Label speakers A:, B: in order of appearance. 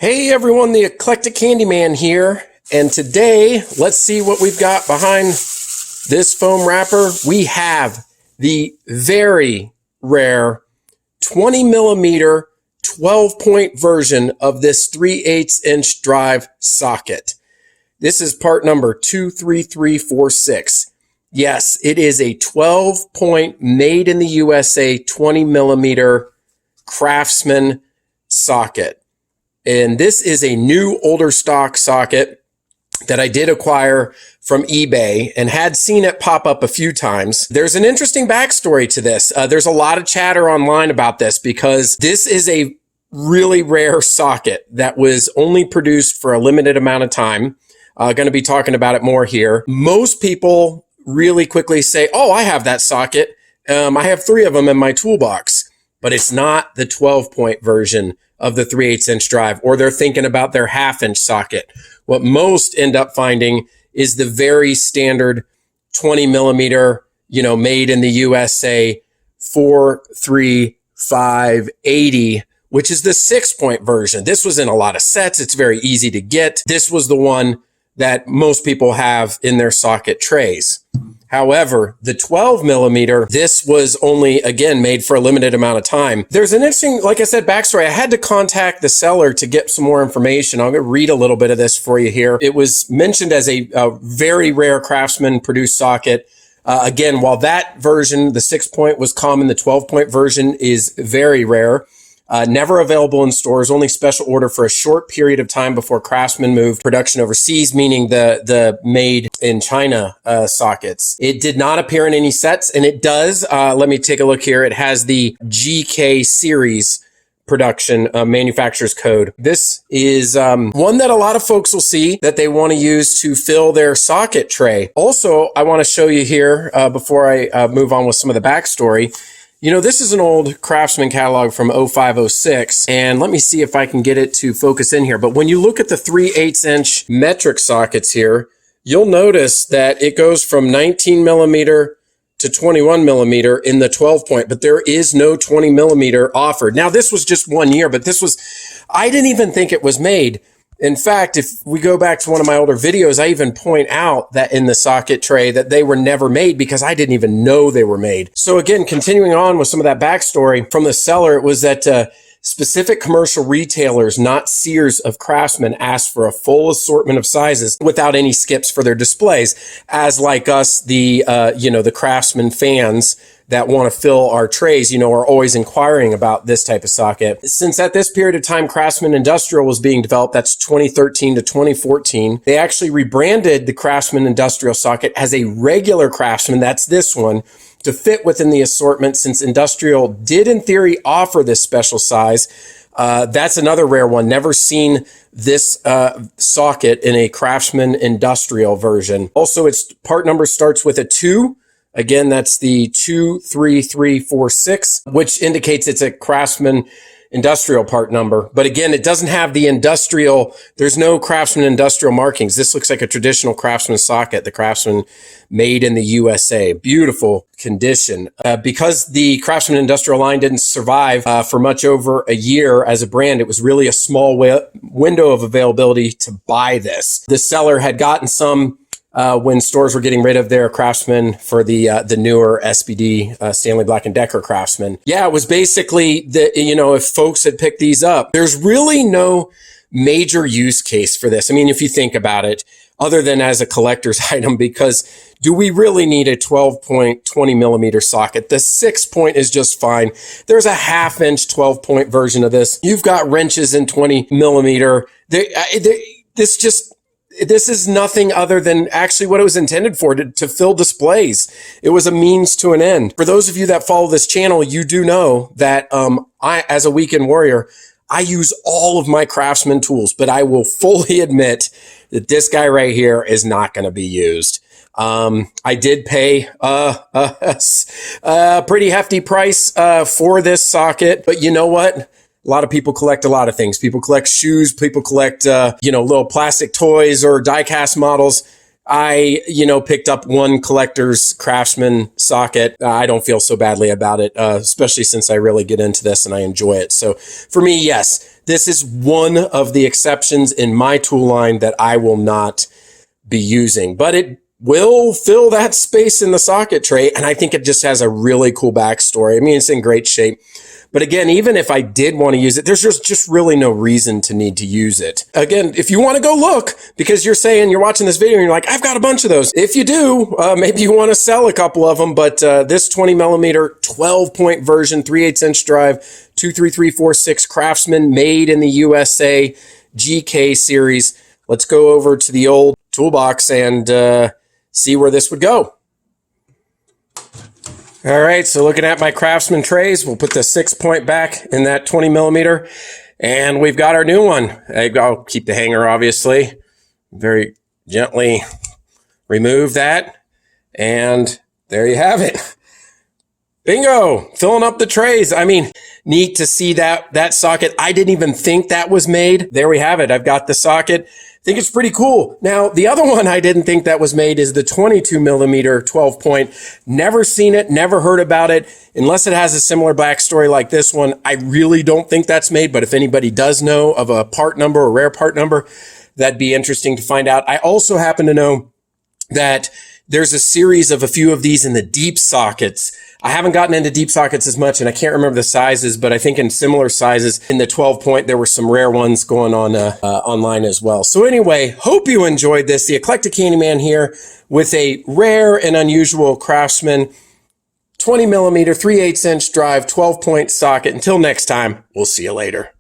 A: Hey everyone, the Eclectic Candyman here, and today let's see what we've got behind this foam wrapper. We have the very rare 20 millimeter 12-point version of this 3/8 inch drive socket. This is part number 23346. Yes, it is a 12-point made in the USA 20 millimeter Craftsman socket. And this is a new older stock socket that I did acquire from eBay and had seen it pop up a few times. There's an interesting backstory to this. There's a lot of chatter online about this because this is a really rare socket that was only produced for a limited amount of time. Going to be talking about it more here. Most people really quickly say, oh, I have that socket. I have 3 of them in my toolbox, but it's not the 12-point version of the 3/8 inch drive, or they're thinking about their 1/2 inch socket. What most end up finding is the very standard 20 millimeter, made in the USA 43580, which is the 6-point version. This was in a lot of sets. It's very easy to get. This was the one that most people have in their socket trays. However, the 12 millimeter, this was only, again, made for a limited amount of time. There's an interesting, like I said, backstory. I had to contact the seller to get some more information. I'm going to read a little bit of this for you here. It was mentioned as a very rare Craftsman produced socket. Again, while that version, the 6-point was common, the 12-point version is very rare. Never available in stores, only special order for a short period of time before Craftsman moved production overseas, meaning the made in China sockets. It did not appear in any sets, and it does. Let me take a look here. It has the GK series production manufacturer's code. This is one that a lot of folks will see that they want to use to fill their socket tray. Also, I want to show you here before I move on with some of the backstory. This is an old Craftsman catalog from 0506, and let me see if I can get it to focus in here. But when you look at the 3/8 inch metric sockets here, you'll notice that it goes from 19 millimeter to 21 millimeter in the 12-point, but there is no 20 millimeter offered. Now, this was just 1 year, but I didn't even think it was made. In fact, if we go back to one of my older videos, I even point out that in the socket tray that they were never made because I didn't even know they were made. So again, continuing on with some of that backstory from the seller, it was that specific commercial retailers, not Sears of Craftsman, asked for a full assortment of sizes without any skips for their displays. As like us, the Craftsman fans that want to fill our trays, are always inquiring about this type of socket. Since at this period of time, Craftsman Industrial was being developed, that's 2013 to 2014, they actually rebranded the Craftsman Industrial socket as a regular Craftsman, that's this one, to fit within the assortment since Industrial did in theory offer this special size. That's another rare one. Never seen this socket in a Craftsman Industrial version. Also, its part number starts with a 2. Again, that's the 23346, which indicates it's a Craftsman Industrial part number. But again, it doesn't have the industrial, there's no Craftsman Industrial markings. This looks like a traditional Craftsman socket, the Craftsman Made in the USA. Beautiful condition. Because the Craftsman Industrial line didn't survive for much over a year as a brand, it was really a small window of availability to buy this. The seller had gotten some when stores were getting rid of their Craftsman for the newer SBD Stanley Black & Decker Craftsman. Yeah, it was basically if folks had picked these up, there's really no major use case for this. I mean, if you think about it, other than as a collector's item, because do we really need a 12-point 20 millimeter socket? The 6-point is just fine. There's a 1/2 inch 12-point version of this. You've got wrenches in 20 millimeter. This is nothing other than actually what it was intended for, to fill displays. It was a means to an end. For those of you that follow this channel, you do know that I, as a weekend warrior, I use all of my Craftsman tools, but I will fully admit that this guy right here is not going to be used. I did pay a pretty hefty price for this socket, but you know what? A lot of people collect a lot of things. People collect shoes. People collect, little plastic toys or die-cast models. I, picked up one collector's Craftsman socket. I don't feel so badly about it, especially since I really get into this and I enjoy it. So for me, yes, this is one of the exceptions in my tool line that I will not be using, but it will fill that space in the socket tray. And I think it just has a really cool backstory. I mean, it's in great shape. But again, even if I did want to use it, there's just really no reason to need to use it. Again, if you want to go look, because you're saying you're watching this video and you're like, I've got a bunch of those. If you do, maybe you want to sell a couple of them. But this 20 millimeter 12-point version, 3/8 inch drive, 23346 Craftsman Made in the USA GK series. Let's go over to the old toolbox and see where this would go. All right, so looking at my Craftsman trays, we'll put the 6-point back in that 20 millimeter, and we've got our new one. I'll keep the hanger, obviously. Very gently remove that, and there you have it. Bingo, filling up the trays. I mean, neat to see that socket. I didn't even think that was made. There we have it. I've got the socket. I think it's pretty cool. Now, the other one I didn't think that was made is the 22 millimeter 12-point. Never seen it, never heard about it. Unless it has a similar backstory like this one, I really don't think that's made. But if anybody does know of a part number or rare part number, that'd be interesting to find out. I also happen to know that there's a series of a few of these in the deep sockets. I haven't gotten into deep sockets as much, and I can't remember the sizes, but I think in similar sizes in the 12-point, there were some rare ones going on online as well. So anyway, hope you enjoyed this. The Eclectic Handyman here with a rare and unusual Craftsman 20 millimeter 3/8 inch drive 12-point socket. Until next time, we'll see you later.